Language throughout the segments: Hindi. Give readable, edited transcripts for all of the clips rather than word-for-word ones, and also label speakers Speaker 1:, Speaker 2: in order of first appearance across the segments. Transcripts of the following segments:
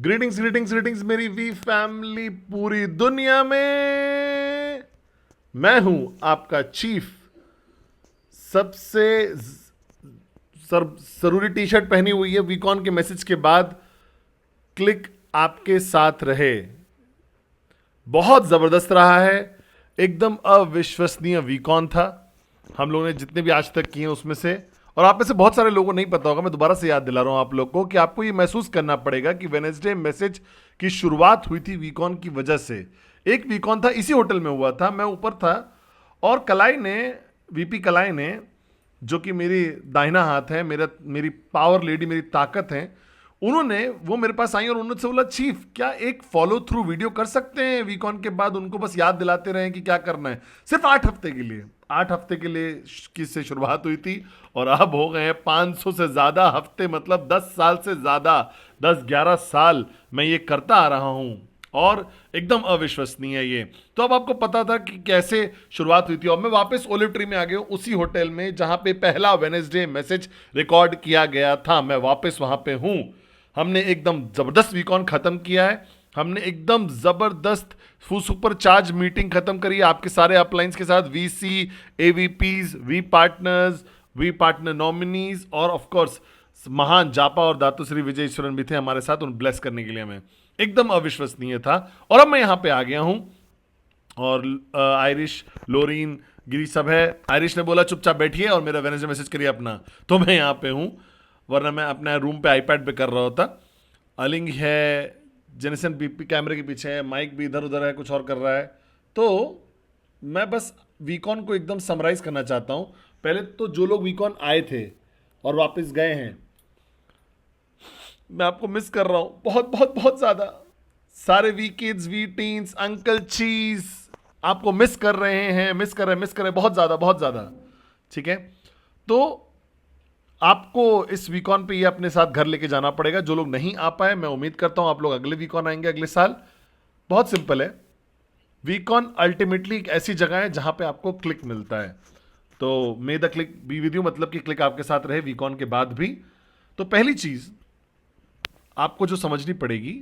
Speaker 1: ग्रीटिंग्स ग्रीटिंग्स ग्रीटिंग्स मेरी वी फैमिली पूरी दुनिया में। मैं हूं आपका चीफ। सबसे सर जरूरी टी शर्ट पहनी हुई है वीकॉन के मैसेज के बाद। क्लिक आपके साथ रहे। बहुत जबरदस्त रहा है। एकदम अविश्वसनीय वीकॉन था। हम लोगों ने जितने भी आज तक किए उसमें से, और आप में से बहुत सारे लोगों को नहीं पता होगा, मैं दोबारा से याद दिला रहा हूं आप लोग को कि आपको ये महसूस करना पड़ेगा कि वेनेसडे मैसेज की शुरुआत हुई थी वीकॉन की वजह से। एक वीकॉन था, इसी होटल में हुआ था, मैं ऊपर था और कलाई ने, वीपी कलाई ने, जो कि मेरी दाहिना हाथ है, मेरी पावर लेडी, मेरी ताकत है, उन्होंने, वो मेरे पास आई और उन्होंने से बोला, चीफ क्या एक फॉलो थ्रू वीडियो कर सकते हैं वीकॉन के बाद? उनको बस याद दिलाते रहे कि क्या करना है। सिर्फ 8 हफ्ते के लिए, 8 हफ्ते के लिए किससे शुरुआत हुई थी और अब हो गए हैं 500 से ज्यादा हफ्ते, मतलब 10 साल से ज्यादा, 10-11 साल मैं ये करता आ रहा हूं और एकदम अविश्वसनीय है ये। तो अब आपको पता था कि कैसे शुरुआत हुई थी और मैं वापस ओलिव ट्री में आ गया हूं, उसी होटल में जहां पे पहला वेनेसडे मैसेज रिकॉर्ड किया गया था। मैं वापस वहां पे हूं। हमने एकदम जबरदस्त वीकॉन खत्म किया है। हमने एकदम जबरदस्त सुपर चार्ज मीटिंग खत्म करी है आपके सारे अपलाइंस के साथ, वीसी, एवीपीज, वी पार्टनर नॉमिनीज, और ऑफ कोर्स महान जापा और दातुश्री विजय ईश्वरन भी थे हमारे साथ उन ब्लेस करने के लिए हमें। एकदम अविश्वसनीय था। और अब मैं यहां पे आ गया हूं और आयरिश, लोरीन, गिरी सब है। आयरिश ने बोला चुपचाप बैठिए और मेरा वेनेसडे मैसेज करिए अपना, तो मैं यहाँ पे हूँ, वरना मैं अपने रूम पे आईपैड पे कर रहा होता। अलिंग है, जेनिसन बीपी कैमरे के पीछे है, माइक भी इधर उधर है, कुछ और कर रहा है। तो मैं बस वीकॉन को एकदम समराइज करना चाहता हूँ। पहले तो जो लोग वीकॉन आए थे और वापस गए हैं, मैं आपको मिस कर रहा हूं बहुत बहुत बहुत ज्यादा। सारे we kids, we teens, uncle चीज आपको मिस कर रहे हैं, मिस कर रहे हैं बहुत ज्यादा। ठीक है, तो आपको इस वीकॉन पे ये अपने साथ घर लेके जाना पड़ेगा। जो लोग नहीं आ पाए, मैं उम्मीद करता हूं आप लोग अगले वीकॉन आएंगे अगले साल। बहुत सिंपल है, वीकॉन अल्टीमेटली एक ऐसी जगह है जहां पे आपको क्लिक मिलता है। तो मे the click be with you, मतलब कि क्लिक आपके साथ रहे वीकॉन के बाद भी। तो पहली चीज आपको जो समझनी पड़ेगी,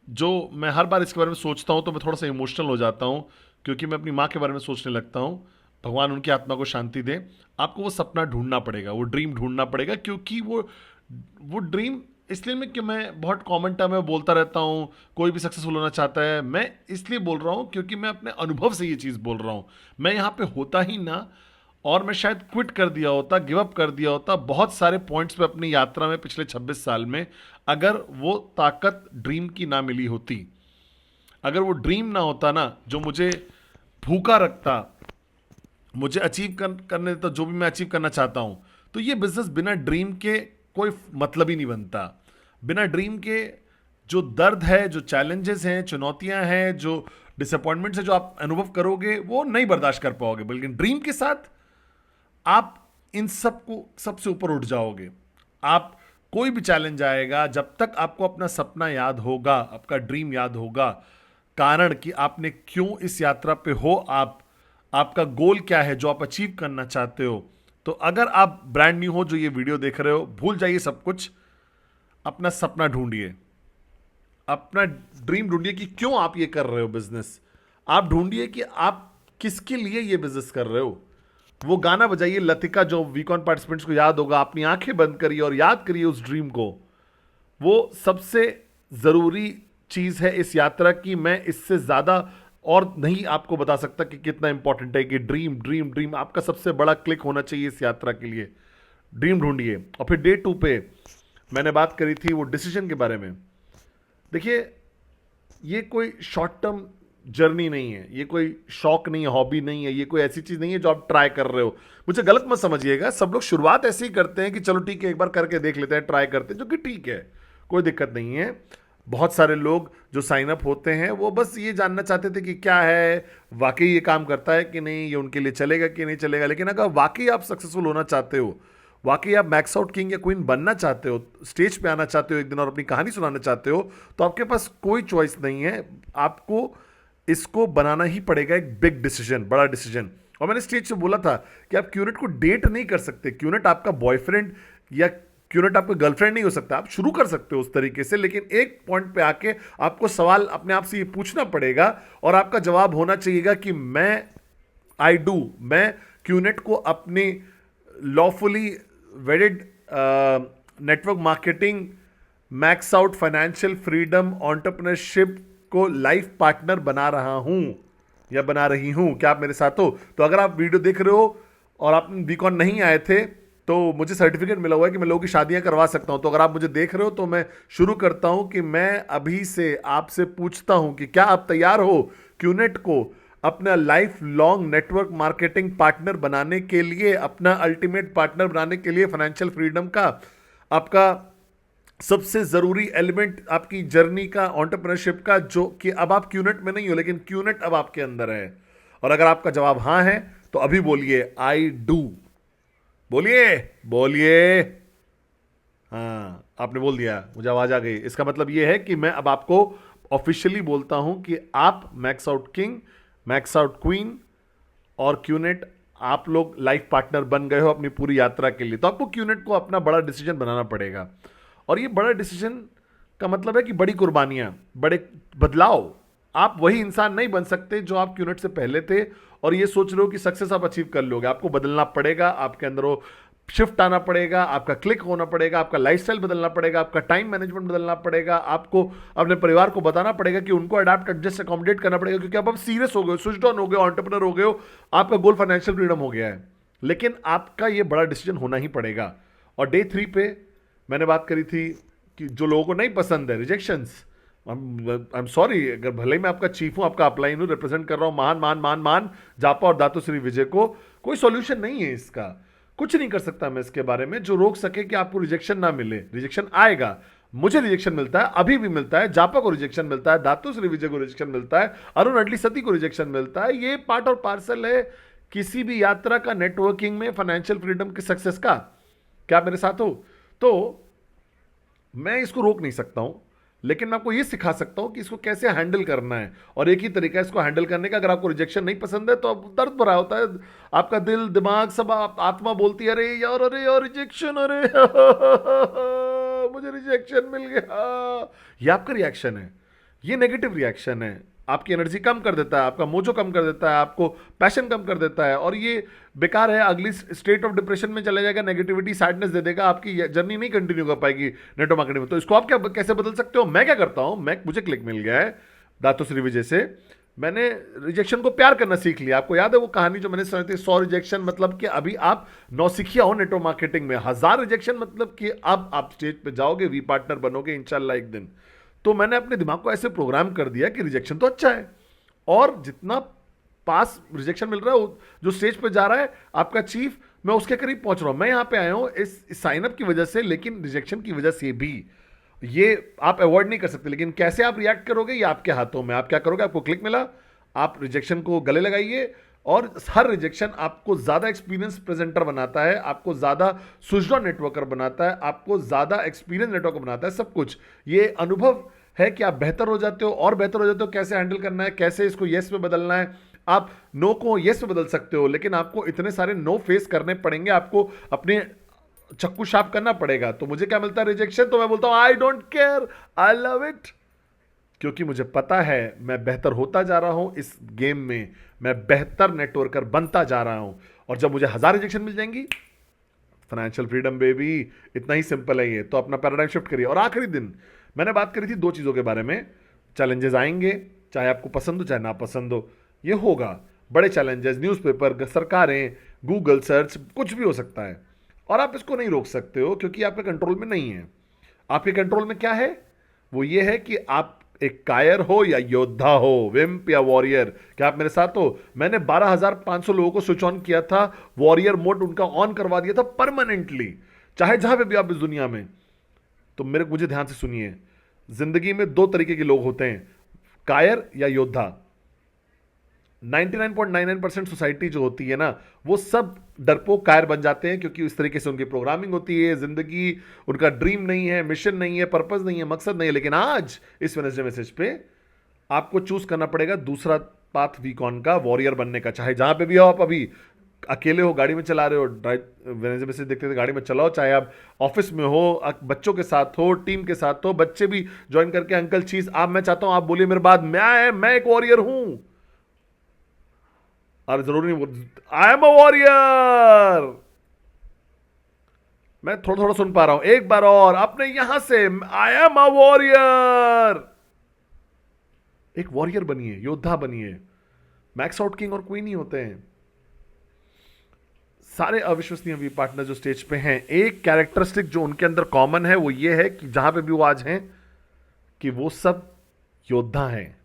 Speaker 1: जो मैं हर बार इसके बारे में सोचता हूं तो मैं थोड़ा सा इमोशनल हो जाता हूं, क्योंकि मैं अपनी माँ के बारे में सोचने लगता हूं। भगवान उनकी आत्मा को शांति दे। आपको वो सपना ढूंढना पड़ेगा, वो ड्रीम ढूंढना पड़ेगा, क्योंकि वो ड्रीम, इसलिए मैं कि मैं बहुत कॉमन टर्म में बोलता रहता हूं, कोई भी सक्सेसफुल होना चाहता है, मैं इसलिए बोल रहा हूं क्योंकि मैं अपने अनुभव से ये चीज़ बोल रहा हूं। मैं यहाँ पे होता ही ना, और मैं शायद क्विट कर दिया होता, गिव अप कर दिया होता बहुत सारे पॉइंट्स पे अपनी यात्रा में पिछले 26 साल में, अगर वो ताकत ड्रीम की ना मिली होती। अगर वो ड्रीम ना होता ना, जो मुझे भूखा रखता, मुझे करने देता जो भी मैं अचीव करना चाहता हूं, तो ये बिजनेस बिना ड्रीम के कोई मतलब ही नहीं बनता। बिना ड्रीम के जो दर्द है, जो चैलेंजेस हैं, चुनौतियां हैं, जो डिसअपॉइंटमेंट्स है, जो आप अनुभव करोगे, वो नहीं बर्दाश्त कर पाओगे। बल्कि ड्रीम के साथ आप इन सबको, सबसे ऊपर उठ जाओगे। आप, कोई भी चैलेंज आएगा, जब तक आपको अपना सपना याद होगा, आपका ड्रीम याद होगा, कारण कि आपने क्यों इस यात्रा पे हो, आपका गोल क्या है जो आप अचीव करना चाहते हो। तो अगर आप ब्रांड न्यू हो जो ये वीडियो देख रहे हो, भूल जाइए सब कुछ, अपना सपना ढूंढिए, अपना ड्रीम ढूंढिए कि क्यों आप ये कर रहे हो बिजनेस। आप ढूंढिए कि आप किसके लिए ये बिजनेस कर रहे हो। वो गाना बजाइए लतिका, जो वीकॉन पार्टिसिपेंट्स को याद होगा, अपनी आंखें बंद करिए और याद करिए उस ड्रीम को। वो सबसे जरूरी चीज है इस यात्रा की। मैं इससे ज्यादा और नहीं आपको बता सकता कि कितना इंपॉर्टेंट है कि ड्रीम ड्रीम ड्रीम आपका सबसे बड़ा क्लिक होना चाहिए इस यात्रा के लिए। ड्रीम ढूंढिए। और फिर डे 2 पे मैंने बात करी थी वो डिसीजन के बारे में। देखिए, ये कोई शॉर्ट टर्म जर्नी नहीं है, ये कोई शौक नहीं है, हॉबी नहीं है, ये कोई ऐसी चीज नहीं है जो आप ट्राई कर रहे हो। मुझे गलत मत समझिएगा, सब लोग शुरुआत ऐसे ही करते हैं कि चलो ठीक है एक बार करके देख लेते हैं, ट्राई करते हैं, जो कि ठीक है, कोई दिक्कत नहीं है। बहुत सारे लोग जो साइन अप होते हैं वो बस ये जानना चाहते थे कि क्या है, वाकई ये काम करता है कि नहीं, ये उनके लिए चलेगा कि नहीं चलेगा। लेकिन अगर वाकई आप सक्सेसफुल होना चाहते हो, वाकई आप मैक्स आउट किंग या क्वीन बनना चाहते हो, स्टेज पे आना चाहते हो एक दिन और अपनी कहानी सुनाना चाहते हो, तो आपके पास कोई चॉइस नहीं है। आपको इसको बनाना ही पड़ेगा, एक बिग डिसीजन, बड़ा डिसीजन। और मैंने स्टेज से बोला था कि आप क्यूनेट को डेट नहीं कर सकते। क्यूनेट आपका बॉयफ्रेंड या क्यूनेट आपका गर्लफ्रेंड नहीं हो सकता, आप शुरू कर सकते हो उस तरीके से, लेकिन एक पॉइंट पे आके आपको सवाल अपने आप से ये पूछना पड़ेगा और आपका जवाब होना चाहिएगा कि मैं क्यूनेट को अपनी lawfully वेडेड network marketing, max out financial freedom, entrepreneurship को लाइफ पार्टनर बना रहा हूं या बना रही हूं। क्या आप मेरे साथ हो? तो अगर आप वीडियो देख रहे हो और आप बीकॉन नहीं आए थे तो मुझे सर्टिफिकेट मिला हुआ है कि मैं लोगों की शादियां करवा सकता हूं। तो अगर आप मुझे देख रहे हो तो मैं शुरू करता हूं कि मैं अभी से आपसे पूछता हूं कि क्या आप तैयार हो क्यूनेट को अपना life long network marketing partner बनाने के लिए, अपना अल्टीमेट पार्टनर बनाने के लिए, फाइनेंशियल फ्रीडम का आपका सबसे जरूरी एलिमेंट आपकी जर्नी का, एंटरप्रेन्योरशिप का, जो कि अब आप क्यूनेट में नहीं हो लेकिन क्यूनेट अब आपके अंदर है। और अगर आपका जवाब हां है तो अभी बोलिए आई डू, बोलिए बोलिए। हाँ, आपने बोल दिया, मुझे आवाज आ गई। इसका मतलब यह है कि मैं अब आपको ऑफिशियली बोलता हूं कि आप max out king, max out queen और क्यूनेट, आप लोग लाइफ पार्टनर बन गए हो अपनी पूरी यात्रा के लिए। तो आपको क्यूनेट को अपना बड़ा डिसीजन बनाना पड़ेगा, और ये बड़ा डिसीजन का मतलब है कि बड़ी कुर्बानियां, बड़े बदलाव। आप वही इंसान नहीं बन सकते जो आप क्यूनेट से पहले थे और ये सोच रहे हो कि सक्सेस आप अचीव कर लोगे। आपको बदलना पड़ेगा, आपके अंदर वो शिफ्ट आना पड़ेगा, आपका क्लिक होना पड़ेगा, आपका लाइफस्टाइल बदलना पड़ेगा, आपका टाइम मैनेजमेंट बदलना पड़ेगा, आपको अपने परिवार को बताना पड़ेगा कि उनको अडाप्ट, एडजस्ट, अकोमोडेट करना पड़ेगा, क्योंकि अब आप सीरियस हो गए, स्विच ऑन हो गए, एंटरप्रेन्योर हो गए हो, आपका गोल फाइनेंशियल फ्रीडम हो गया है। लेकिन आपका ये बड़ा डिसीजन होना ही पड़ेगा। और डे 3 पे मैंने बात करी थी कि जो लोगों को नहीं पसंद है रिजेक्शंस, आई एम सॉरी, अगर भले ही मैं आपका चीफ हूं, आपका अपलाइन हूं, रिप्रेजेंट कर रहा हूं महान मान मान मान जापा और दातुश्री विजय को, कोई सॉल्यूशन नहीं है इसका, कुछ नहीं कर सकता मैं इसके बारे में जो रोक सके कि आपको रिजेक्शन ना मिले। रिजेक्शन आएगा, मुझे रिजेक्शन मिलता है, अभी भी मिलता है, जापा को रिजेक्शन मिलता है, दातुश्री विजय को रिजेक्शन मिलता है, अरुण अडली सती को रिजेक्शन मिलता है। ये पार्ट और पार्सल है किसी भी यात्रा का, नेटवर्किंग में, फाइनेंशियल फ्रीडम की सक्सेस का। क्या आप मेरे साथ हो? तो मैं इसको रोक नहीं सकता हूं, लेकिन मैं आपको यह सिखा सकता हूं कि इसको कैसे हैंडल करना है। और एक ही तरीका है इसको हैंडल करने का, अगर आपको रिजेक्शन नहीं पसंद है तो अब दर्द भरा होता है, आपका दिल, दिमाग, सब आत्मा बोलती है अरे यार रिजेक्शन, अरे मुझे रिजेक्शन मिल गया। ये आपका रिएक्शन है, ये नेगेटिव रिएक्शन है, आपकी एनर्जी कम कर देता है, आपका मोजो कम कर देता है, आपको पैशन कम कर देता है, और ये बेकार है। अगली स्टेट ऑफ डिप्रेशन में चले जाएगा, नेगेटिविटी, सैडनेस दे देगा, आपकी जर्नी नहीं कंटिन्यू कर पाएगी नेटवर्क मार्केटिंग में। तो इसको आप क्या कैसे बदल सकते हो? मैं क्या करता हूं, मुझे क्लिक मिल गया है दातुश्री विजय से, मैंने रिजेक्शन को प्यार करना सीख लिया। आपको याद है वो कहानी जो मैंने सुनी थी, 100 रिजेक्शन मतलब कि अभी आप नौसिखिया हो नेटवर्क मार्केटिंग में, 1000 रिजेक्शन मतलब कि अब आप स्टेज पे जाओगे, वी पार्टनर बनोगे इंशाल्लाह एक दिन। तो मैंने अपने दिमाग को ऐसे प्रोग्राम कर दिया कि रिजेक्शन तो अच्छा है, और जितना पास रिजेक्शन मिल रहा है, जो स्टेज पे जा रहा है आपका चीफ, मैं उसके करीब पहुंच रहा हूं। मैं यहां पे आया हूं इस साइन अप की वजह से, लेकिन रिजेक्शन की वजह से भी ये आप अवॉइड नहीं कर सकते। लेकिन कैसे आप रिएक्ट करोगे ये आपके हाथों में। आप क्या करोगे, आपको क्लिक मिला, आप रिजेक्शन को गले लगाइए, और हर रिजेक्शन आपको ज्यादा एक्सपीरियंस प्रेजेंटर बनाता है, आपको ज्यादा सुजडॉन नेटवर्कर बनाता है, आपको ज्यादा एक्सपीरियंस नेटवर्कर बनाता है। सब कुछ ये अनुभव है कि आप बेहतर हो जाते हो और बेहतर हो जाते हो। कैसे हैंडल करना है, कैसे इसको येस में बदलना है। आप नो को येस में बदल सकते हो, लेकिन आपको इतने सारे नो फेस करने पड़ेंगे, आपको अपने चक्कू शार्प करना पड़ेगा। तो मुझे क्या मिलता है, रिजेक्शन। तो मैं बोलता हूं I don't care, I love it, क्योंकि मुझे पता है मैं बेहतर होता जा रहा हूं इस गेम में, मैं बेहतर नेटवर्कर बनता जा रहा हूं। और जब मुझे 1000 रिजेक्शन मिल जाएंगी, फाइनेंशियल फ्रीडम बेबी, इतना ही सिंपल है ये। तो अपना पैराडाइम शिफ्ट करिए। और आखिरी दिन मैंने बात करी थी 2 चीजों के बारे में। चैलेंजेस आएंगे, चाहे आपको पसंद हो चाहे ना पसंद हो, ये होगा। बड़े चैलेंजेस, न्यूज़पेपर, सरकारें, गूगल सर्च, कुछ भी हो सकता है, और आप इसको नहीं रोक सकते हो क्योंकि आपके कंट्रोल में नहीं है। आपके कंट्रोल में क्या है? वो ये है कि आप एक कायर हो या योद्धा हो, विम्प या वॉरियर। क्या आप मेरे साथ हो? मैंने 12,500 लोगों को स्विच ऑन किया था, वॉरियर मोड उनका ऑन करवा दिया था परमानेंटली, चाहे जहां पे भी आप इस दुनिया में। तो मुझे ध्यान से सुनिए, जिंदगी में 2 तरीके के लोग होते हैं, कायर या योद्धा। 99.99% सोसाइटी जो होती है ना, वो सब डरपोक कायर बन जाते हैं, क्योंकि इस तरीके से उनकी प्रोग्रामिंग होती है। जिंदगी, उनका ड्रीम नहीं है, मिशन नहीं है, पर्पस नहीं है, मकसद नहीं है। लेकिन आज इस वेडनेसडे मैसेज पे आपको चूज करना पड़ेगा दूसरा पाथ वीकॉन का, वॉरियर बनने का, चाहे जहां पे भी हो आप अभी। अकेले हो, गाड़ी में चला रहे हो, ड्राइव वेडनेसडे मैसेज देखते थे, गाड़ी में चलाओ, चाहे आप ऑफिस में हो, बच्चों के साथ हो, टीम के साथ हो, बच्चे भी ज्वाइन करके अंकल चीज आप, मैं चाहता हूं आप बोलिए मेरे बाद, मैं एक वॉरियर हूं। और जरूरी नहीं, आई एम अ वॉरियर। मैं थोड़ा थोड़ा सुन पा रहा हूं, एक बार और अपने यहां से, आई एम अ वॉरियर। एक वॉरियर बनिए, योद्धा बनिए। मैक्स आउट किंग और क्वीन ही होते हैं। सारे अविश्वसनीय वी पार्टनर जो स्टेज पे हैं, एक कैरेक्टरिस्टिक जो उनके अंदर कॉमन है वो ये है कि जहां पे भी वो आज हैं, कि वो सब योद्धा हैं।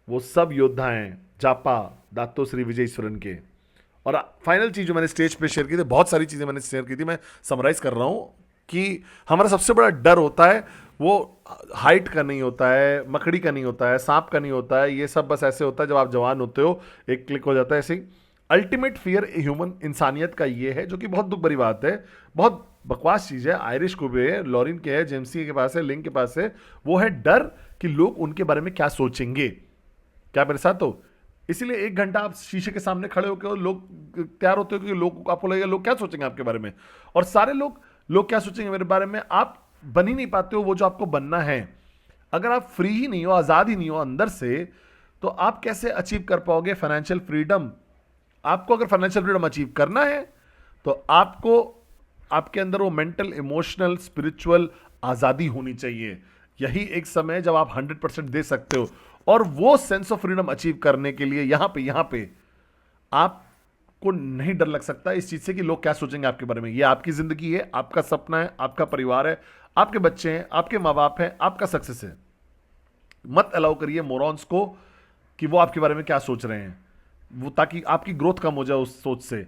Speaker 1: वो सब योद्धा हैं जापा दातो श्री विजय ईश्वरन के। और फाइनल चीज जो मैंने स्टेज पे शेयर की थी, बहुत सारी चीजें मैंने शेयर की थी, मैं समराइज कर रहा हूं कि हमारा सबसे बड़ा डर होता है वो हाइट का नहीं होता है, मकड़ी का नहीं होता है, सांप का नहीं होता है, ये सब बस ऐसे होता है जब आप जवान होते हो, एक क्लिक हो जाता है ऐसे ही। अल्टीमेट फियर ह्यूमन इंसानियत का ये है, जो कि बहुत दुख भरी बात है, बहुत बकवास चीज है। आयरिश को भी है, लॉरिन के है, जेम्सी के पास है, लिंक के पास है। वो है डर कि लोग उनके बारे में क्या सोचेंगे। क्या मेरे साथ हो? इसीलिए एक घंटा आप शीशे के सामने खड़े होकर लोग तैयार होते हो, क्योंकि लोग आपको लगेगा लोग क्या सोचेंगे आपके बारे में। और सारे लोग क्या सोचेंगे मेरे बारे में, आप बन ही नहीं पाते हो वो जो आपको बनना है। अगर आप फ्री ही नहीं हो, आजाद ही नहीं हो अंदर से, तो आप कैसे अचीव कर पाओगे फाइनेंशियल फ्रीडम? आपको अगर फाइनेंशियल फ्रीडम अचीव करना है तो आपको आपके अंदर वो मेंटल, इमोशनल, स्पिरिचुअल आजादी होनी चाहिए। यही एक समय है जब आप 100% दे सकते हो। और वो सेंस ऑफ फ्रीडम अचीव करने के लिए यहां पे आपको नहीं डर लग सकता इस चीज से कि लोग क्या सोचेंगे आपके बारे में। ये आपकी जिंदगी है, आपका सपना है, आपका परिवार है, आपके बच्चे हैं, आपके माँ बाप हैं, आपका सक्सेस है। मत अलाउ करिए मोरॉन्स को कि वो आपके बारे में क्या सोच रहे हैं, वो ताकि आपकी ग्रोथ कम हो जाए उस सोच से।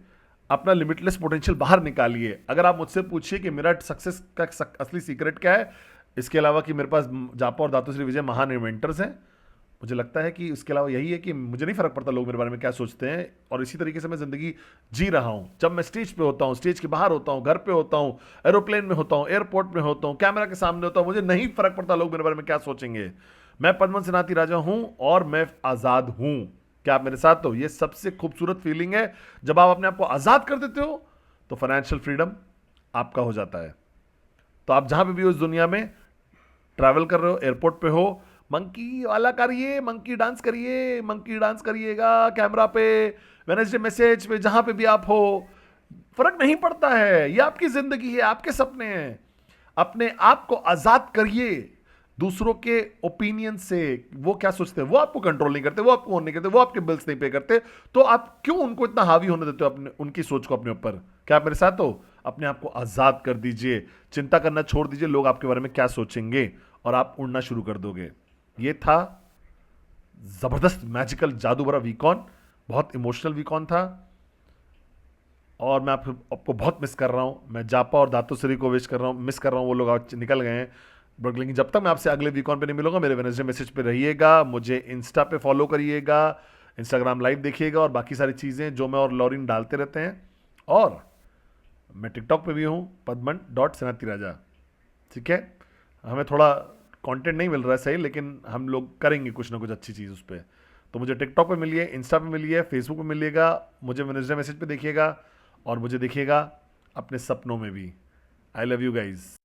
Speaker 1: अपना लिमिटलेस पोटेंशियल बाहर निकालिए। अगर आप मुझसे पूछिए कि मेरा सक्सेस का असली सीक्रेट क्या है, इसके अलावा कि मेरे पास जापा और दातुश्री विजय महान इन्वेंटर्स हैं, मुझे लगता है कि इसके अलावा यही है कि मुझे नहीं फर्क पड़ता लोग मेरे बारे में क्या सोचते हैं। और इसी तरीके से मैं जिंदगी जी रहा हूं। जब मैं स्टेज पे होता हूं, स्टेज के बाहर होता हूं, घर पे होता हूं, एरोप्लेन में होता हूं, एयरपोर्ट में होता हूं, कैमरा के सामने होता हूं, मुझे नहीं फर्क पड़ता लोग मेरे बारे में क्या सोचेंगे। मैं पद्मन सेनाती राजा हूं और मैं आजाद हूं। क्या आप मेरे साथ हो? ये सबसे खूबसूरत फीलिंग है। जब आप अपने आप को आजाद कर देते हो तो फाइनेंशियल फ्रीडम आपका हो जाता है। तो आप जहां पे भी हो इस दुनिया में, ट्रैवल कर रहे हो, एयरपोर्ट पे हो, मंकी वाला करिए, मंकी डांस करिए, मंकी डांस करिएगा कैमरा पे, वेडनेसडे मैसेज पे, जहां पे भी आप हो, फर्क नहीं पड़ता है। ये आपकी जिंदगी है, आपके सपने हैं। अपने आप को आजाद करिए दूसरों के ओपिनियन से। वो क्या सोचते हैं वो आपको कंट्रोल नहीं करते, वो आपको ओन नहीं करते, वो आपके बिल्स नहीं पे करते। तो आप क्यों उनको इतना हावी होने देते हो अपने, उनकी सोच को अपने ऊपर? क्या आप मेरे साथ हो? अपने आप को आजाद कर दीजिए, चिंता करना छोड़ दीजिए लोग आपके बारे में क्या सोचेंगे, और आप उड़ना शुरू कर दोगे। ये था जबरदस्त मैजिकल जादू भरा वीकॉन, बहुत इमोशनल वीकॉन था। और मैं आपको बहुत मिस कर रहा हूँ। मैं जापा और दातुश्री को विश कर रहा हूँ, मिस कर रहा हूँ। वो लोग आज निकल गए हैं, बट लेकिन जब तक मैं आपसे अगले वीकॉन पे नहीं मिलूंगा, मेरे वेडनेसडे मैसेज पे रहिएगा, मुझे इंस्टा पे फॉलो करिएगा, इंस्टाग्राम लाइव देखिएगा, और बाकी सारी चीज़ें जो मैं और लॉरिन डालते रहते हैं। और मैं टिकटॉक पे भी हूँ, padman.senatiraja। ठीक है, हमें थोड़ा कंटेंट नहीं मिल रहा है सही, लेकिन हम लोग करेंगे कुछ ना कुछ अच्छी चीज़ उस पर। तो मुझे टिकटॉक पे मिलिए, इंस्टा पे मिलिए, फेसबुक पे मिलिएगा, मुझे वेडनेसडे मैसेज पे देखिएगा, और मुझे देखिएगा अपने सपनों में भी। I love you guys.